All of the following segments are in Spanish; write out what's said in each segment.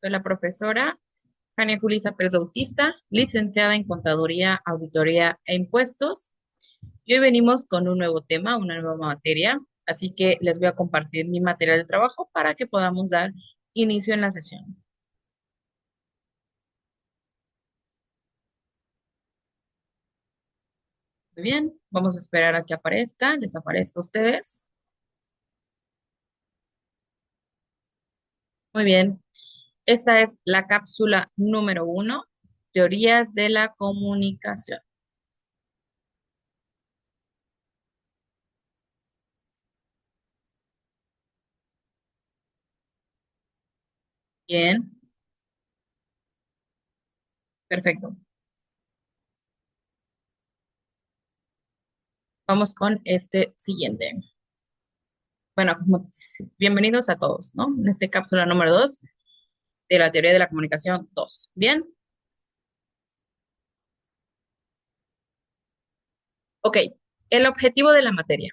Soy la profesora Jania Julisa Pérez Bautista, licenciada en Contaduría, Auditoría e Impuestos. Y hoy venimos con un nuevo tema, una nueva materia, así que les voy a compartir mi material de trabajo para que podamos dar inicio en la sesión. Muy bien, vamos a esperar a que aparezca, les aparezca a ustedes. Muy bien, esta es la cápsula número 1, teorías de la comunicación. Bien, perfecto. Vamos con este siguiente. Bueno, bienvenidos a todos, ¿no? En este cápsula número 2 de la teoría de la comunicación 2. Bien, ok. El objetivo de la materia.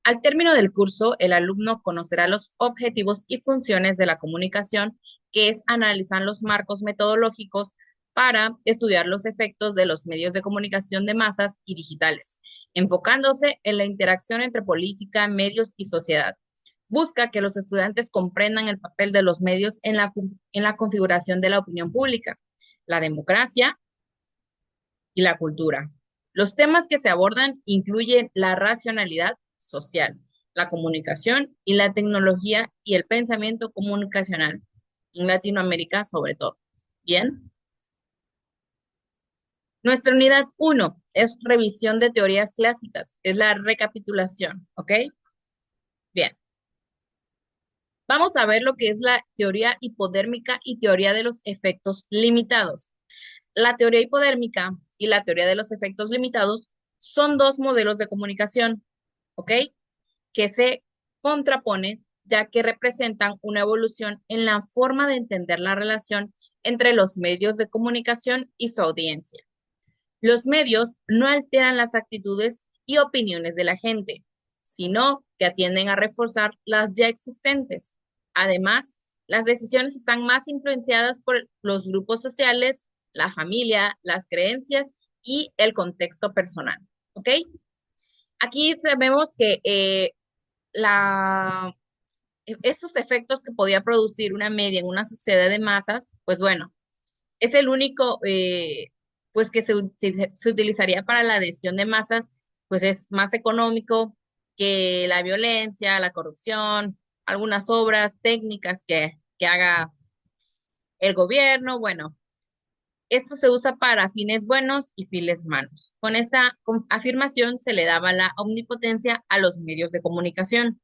Al término del curso, el alumno conocerá los objetivos y funciones de la comunicación, que es analizar los marcos metodológicos para estudiar los efectos de los medios de comunicación de masas y digitales, enfocándose en la interacción entre política, medios y sociedad. Busca que los estudiantes comprendan el papel de los medios en la configuración de la opinión pública, la democracia y la cultura. Los temas que se abordan incluyen la racionalidad social, la comunicación y la tecnología y el pensamiento comunicacional, en Latinoamérica sobre todo. Bien, nuestra unidad 1 es revisión de teorías clásicas, es la recapitulación, ¿ok? Bien, vamos a ver lo que es la teoría hipodérmica y teoría de los efectos limitados. La teoría hipodérmica y la teoría de los efectos limitados son dos modelos de comunicación, ¿ok? Que se contraponen ya que representan una evolución en la forma de entender la relación entre los medios de comunicación y su audiencia. Los medios no alteran las actitudes y opiniones de la gente, sino que atienden a reforzar las ya existentes. Además, las decisiones están más influenciadas por los grupos sociales, la familia, las creencias y el contexto personal. ¿Ok? Aquí sabemos que la, esos efectos que podía producir una media en una sociedad de masas, pues bueno, es el único, pues que se utilizaría para la adhesión de masas, pues es más económico que la violencia, la corrupción, algunas obras técnicas que haga el gobierno. Bueno, esto se usa para fines buenos y fines malos. Con esta afirmación se le daba la omnipotencia a los medios de comunicación.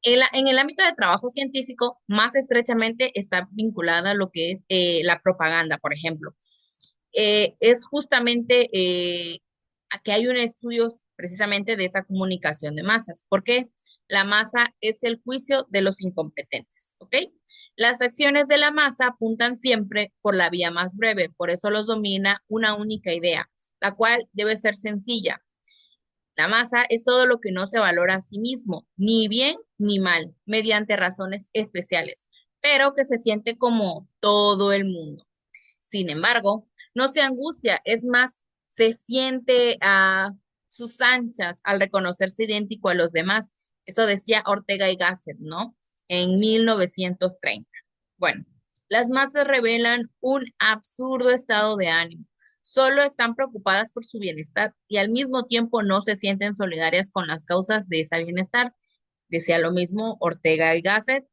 En el ámbito de trabajo científico, más estrechamente está vinculada a lo que es la propaganda, por ejemplo. Es justamente a que hay un estudio precisamente de esa comunicación de masas, porque la masa es el juicio de los incompetentes, ¿ok? Las acciones de la masa apuntan siempre por la vía más breve, por eso los domina una única idea, la cual debe ser sencilla. La masa es todo lo que no se valora a sí mismo, ni bien ni mal, mediante razones especiales, pero que se siente como todo el mundo. Sin embargo, no se angustia, es más, se siente a sus anchas al reconocerse idéntico a los demás. Eso decía Ortega y Gasset, ¿no? En 1930. Bueno, las masas revelan un absurdo estado de ánimo. Solo están preocupadas por su bienestar y al mismo tiempo no se sienten solidarias con las causas de ese bienestar. Decía lo mismo Ortega y Gasset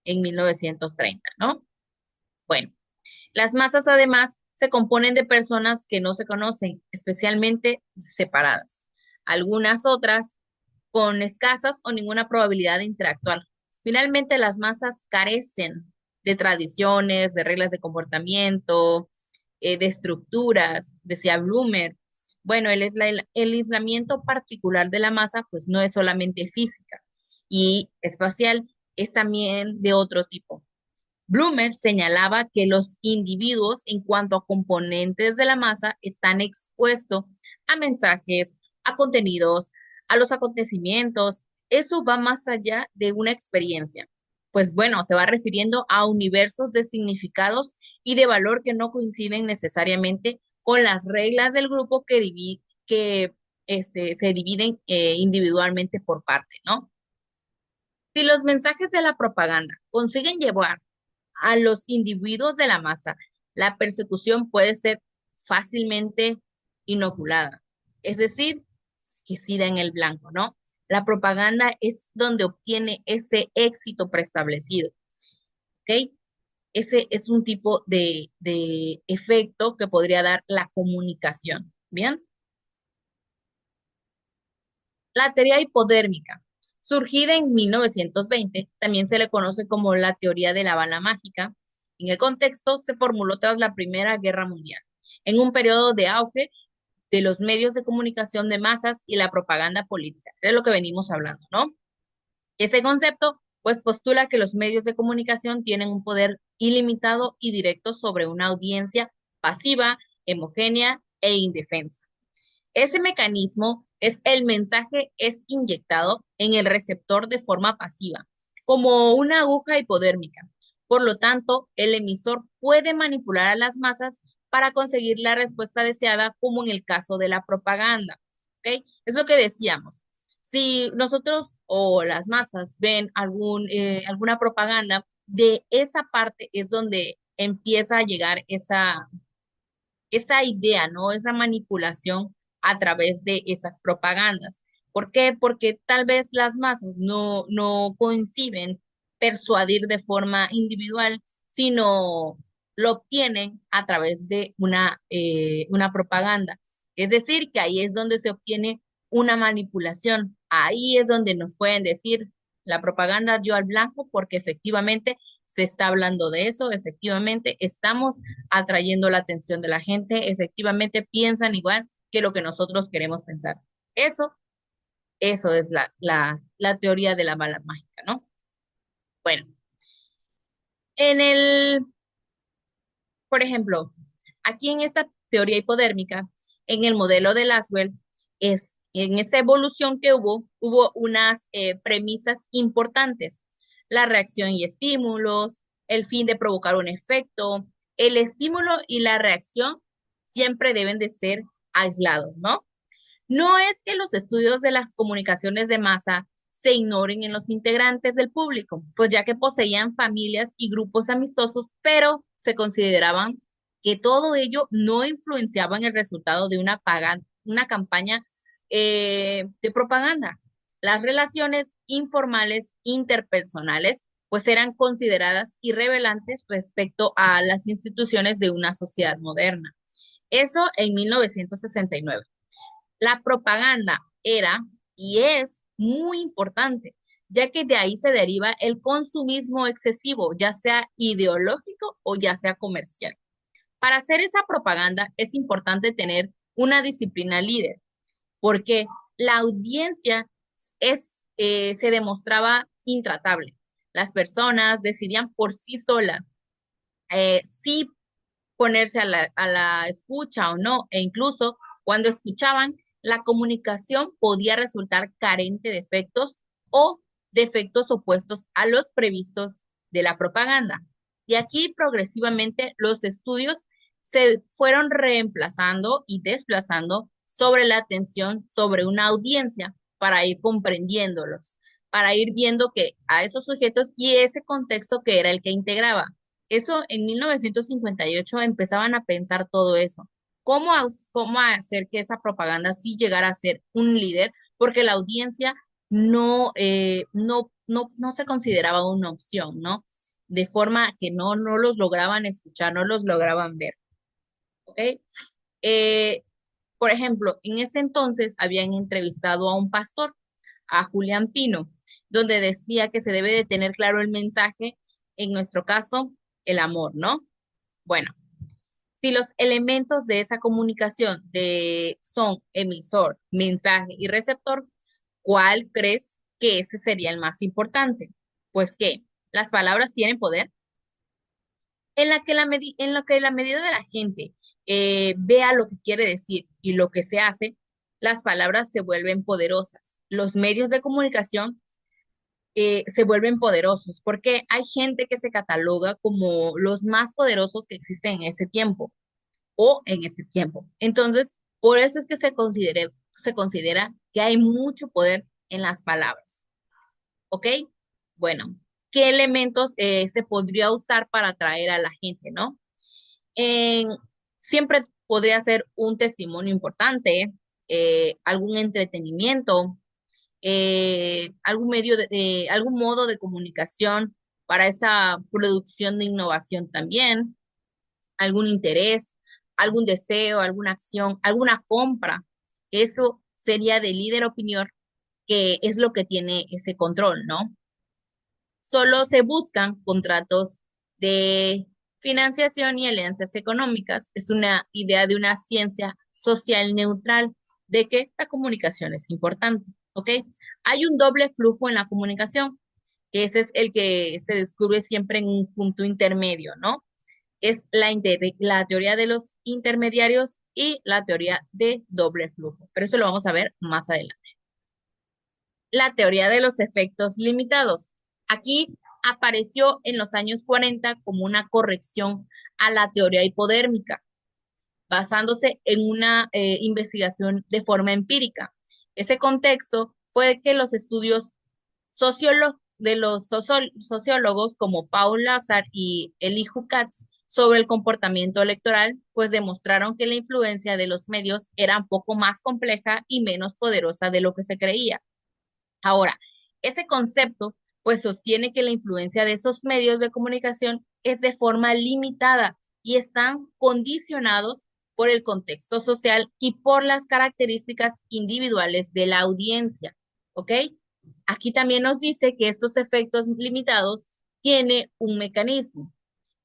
en 1930, ¿no? Bueno. Las masas además se componen de personas que no se conocen, especialmente separadas. Algunas otras con escasas o ninguna probabilidad de interactuar. Finalmente, las masas carecen de tradiciones, de reglas de comportamiento, de estructuras, decía Blumer. Bueno, el aislamiento particular de la masa pues no es solamente física y espacial, es también de otro tipo. Blumer señalaba que los individuos, en cuanto a componentes de la masa, están expuestos a mensajes, a contenidos, a los acontecimientos. Eso va más allá de una experiencia, pues bueno, se va refiriendo a universos de significados y de valor que no coinciden necesariamente con las reglas del grupo que se dividen individualmente por parte, ¿no? Si los mensajes de la propaganda consiguen llevar a los individuos de la masa, la persecución puede ser fácilmente inoculada. Es decir, que sí da en el blanco, ¿no? La propaganda es donde obtiene ese éxito preestablecido, ¿ok? Ese es un tipo de efecto que podría dar la comunicación, ¿bien? La teoría hipodérmica, surgida en 1920, también se le conoce como la teoría de la bala mágica. En el contexto, se formuló tras la Primera Guerra Mundial, en un periodo de auge de los medios de comunicación de masas y la propaganda política. Es lo que venimos hablando, ¿no? Ese concepto, pues, postula que los medios de comunicación tienen un poder ilimitado y directo sobre una audiencia pasiva, homogénea e indefensa. Ese mecanismo es el mensaje es inyectado en el receptor de forma pasiva, como una aguja hipodérmica. Por lo tanto, el emisor puede manipular a las masas para conseguir la respuesta deseada, como en el caso de la propaganda. ¿Ok? Es lo que decíamos. Si nosotros o las masas ven alguna propaganda, de esa parte es donde empieza a llegar esa idea, ¿no? Esa manipulación a través de esas propagandas. ¿Por qué? Porque tal vez las masas no coinciden persuadir de forma individual, sino lo obtienen a través de una propaganda. Es decir, que ahí es donde se obtiene una manipulación. Ahí es donde nos pueden decir, la propaganda dio al blanco porque efectivamente se está hablando de eso, efectivamente estamos atrayendo la atención de la gente, efectivamente piensan igual que lo que nosotros queremos pensar. Eso, eso es la teoría de la bala mágica, ¿no? Bueno, en el, por ejemplo, aquí en esta teoría hipodérmica, en el modelo de Laswell, en esa evolución que hubo unas premisas importantes. La reacción y estímulos, el fin de provocar un efecto, el estímulo y la reacción siempre deben de ser aislados, ¿no? No es que los estudios de las comunicaciones de masa se ignoren en los integrantes del público, pues ya que poseían familias y grupos amistosos, pero se consideraban que todo ello no influenciaba en el resultado de una campaña de propaganda. Las relaciones informales interpersonales pues eran consideradas irrelevantes respecto a las instituciones de una sociedad moderna. Eso en 1969. La propaganda era y es muy importante, ya que de ahí se deriva el consumismo excesivo, ya sea ideológico o ya sea comercial. Para hacer esa propaganda es importante tener una disciplina líder, porque la audiencia se demostraba intratable. Las personas decidían por sí solas si ponerse a la escucha o no, e incluso cuando escuchaban, la comunicación podía resultar carente de efectos o de efectos opuestos a los previstos de la propaganda. Y aquí progresivamente los estudios se fueron reemplazando y desplazando sobre la atención sobre una audiencia para ir comprendiéndolos, para ir viendo que a esos sujetos y ese contexto que era el que integraba. Eso en 1958 empezaban a pensar todo eso. ¿Cómo hacer que esa propaganda sí llegara a ser un líder? Porque la audiencia no se consideraba una opción, ¿no? De forma que no los lograban escuchar, no los lograban ver, ¿ok? Eh, por ejemplo, en ese entonces habían entrevistado a un pastor, a Julián Pino, donde decía que se debe de tener claro el mensaje, en nuestro caso, el amor, ¿no? Bueno, si los elementos de esa comunicación son emisor, mensaje y receptor, ¿cuál crees que ese sería el más importante? Pues que las palabras tienen poder. En lo que la medida de la gente vea lo que quiere decir y lo que se hace, las palabras se vuelven poderosas. Los medios de comunicación se vuelven poderosos, porque hay gente que se cataloga como los más poderosos que existen en ese tiempo o en este tiempo. Entonces, por eso es que se considera que hay mucho poder en las palabras. ¿Ok? Bueno, ¿qué elementos se podría usar para atraer a la gente, no? En- Siempre podría ser un testimonio importante, algún entretenimiento, algún algún modo de comunicación para esa producción de innovación también, algún interés, algún deseo, alguna acción, alguna compra. Eso sería de líder opinión, que es lo que tiene ese control, ¿no? Solo se buscan contratos de financiación y alianzas económicas. Es una idea de una ciencia social neutral de que la comunicación es importante, ¿ok? Hay un doble flujo en la comunicación, que ese es el que se descubre siempre en un punto intermedio, ¿no? Es la teoría de los intermediarios y la teoría de doble flujo, pero eso lo vamos a ver más adelante. La teoría de los efectos limitados. Aquí apareció en los años 40 como una corrección a la teoría hipodérmica, basándose en una investigación de forma empírica. Ese contexto fue que los estudios sociólogos como Paul Lazar y Elihu Katz sobre el comportamiento electoral, pues demostraron que la influencia de los medios era un poco más compleja y menos poderosa de lo que se creía. Ahora, ese concepto pues sostiene que la influencia de esos medios de comunicación es de forma limitada y están condicionados por el contexto social y por las características individuales de la audiencia. ¿Ok? Aquí también nos dice que estos efectos limitados tiene un mecanismo.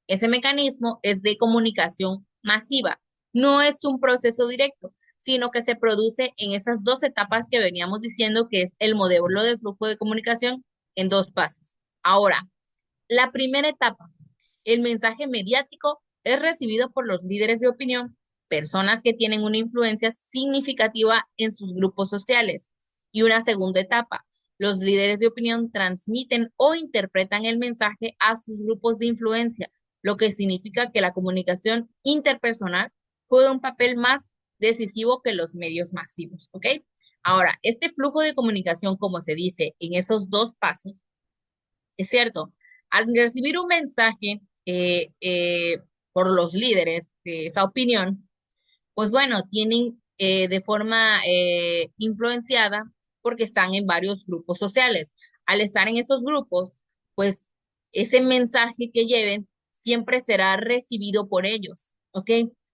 Ese mecanismo es de comunicación masiva. No es un proceso directo, sino que se produce en esas dos etapas que veníamos diciendo, que es el modelo de flujo de comunicación en dos pasos. Ahora, la primera etapa, el mensaje mediático es recibido por los líderes de opinión, personas que tienen una influencia significativa en sus grupos sociales. Y una segunda etapa, los líderes de opinión transmiten o interpretan el mensaje a sus grupos de influencia, lo que significa que la comunicación interpersonal juega un papel más decisivo que los medios masivos, ¿ok? Ahora, este flujo de comunicación, como se dice en esos dos pasos, es cierto, al recibir un mensaje por los líderes de esa opinión, pues bueno, tienen de forma influenciada porque están en varios grupos sociales. Al estar en esos grupos, pues ese mensaje que lleven siempre será recibido por ellos, ¿ok?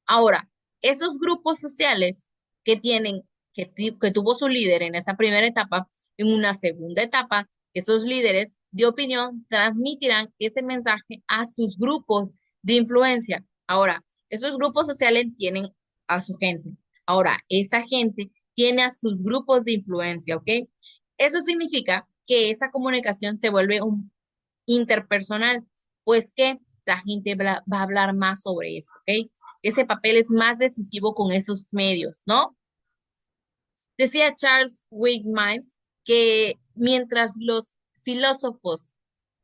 Ahora, esos grupos sociales que tienen, que tuvo su líder en esa primera etapa, en una segunda etapa, esos líderes de opinión transmitirán ese mensaje a sus grupos de influencia. Ahora, esos grupos sociales tienen a su gente. Ahora, esa gente tiene a sus grupos de influencia, ¿ok? Eso significa que esa comunicación se vuelve un interpersonal, pues que la gente va a hablar más sobre eso, ¿ok? Ese papel es más decisivo con esos medios, ¿no? Decía Charles Wigmires que mientras los filósofos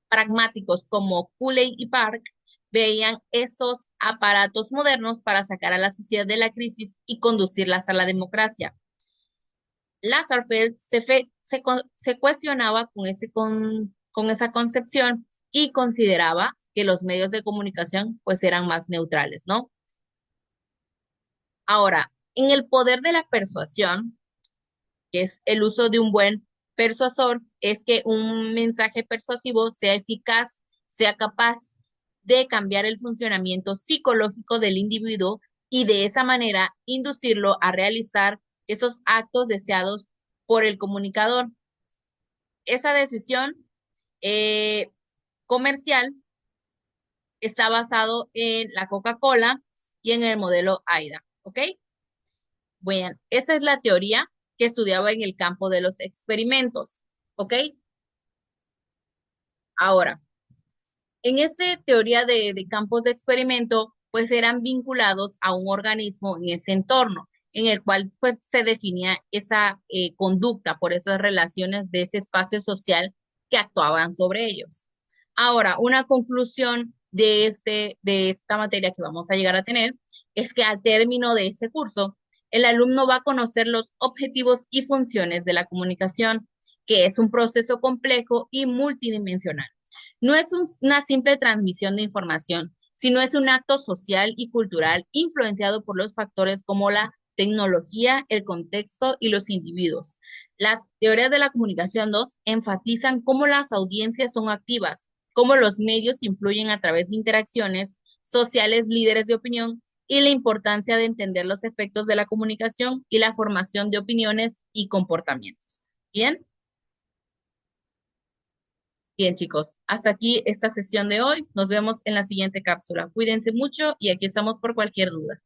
pragmáticos como Cooley y Park veían esos aparatos modernos para sacar a la sociedad de la crisis y conducirlas a la democracia. Lazarfeld se cuestionaba con esa concepción y consideraba que los medios de comunicación pues eran más neutrales, ¿no? Ahora, en el poder de la persuasión, que es el uso de un buen persuasor, es que un mensaje persuasivo sea eficaz, sea capaz de cambiar el funcionamiento psicológico del individuo y de esa manera inducirlo a realizar esos actos deseados por el comunicador. Esa decisión eh, comercial está basado en la Coca-Cola y en el modelo AIDA, ¿ok? Bueno, esa es la teoría que estudiaba en el campo de los experimentos, ¿ok? Ahora, en esta teoría de campos de experimento, pues eran vinculados a un organismo en ese entorno, en el cual pues se definía esa conducta por esas relaciones de ese espacio social que actuaban sobre ellos. Ahora, una conclusión de esta materia que vamos a llegar a tener es que al término de ese curso, el alumno va a conocer los objetivos y funciones de la comunicación, que es un proceso complejo y multidimensional. No es una simple transmisión de información, sino es un acto social y cultural influenciado por los factores como la tecnología, el contexto y los individuos. Las teorías de la comunicación 2 enfatizan cómo las audiencias son activas, cómo los medios influyen a través de interacciones sociales, líderes de opinión y la importancia de entender los efectos de la comunicación y la formación de opiniones y comportamientos. Bien, bien chicos, hasta aquí esta sesión de hoy. Nos vemos en la siguiente cápsula. Cuídense mucho y aquí estamos por cualquier duda.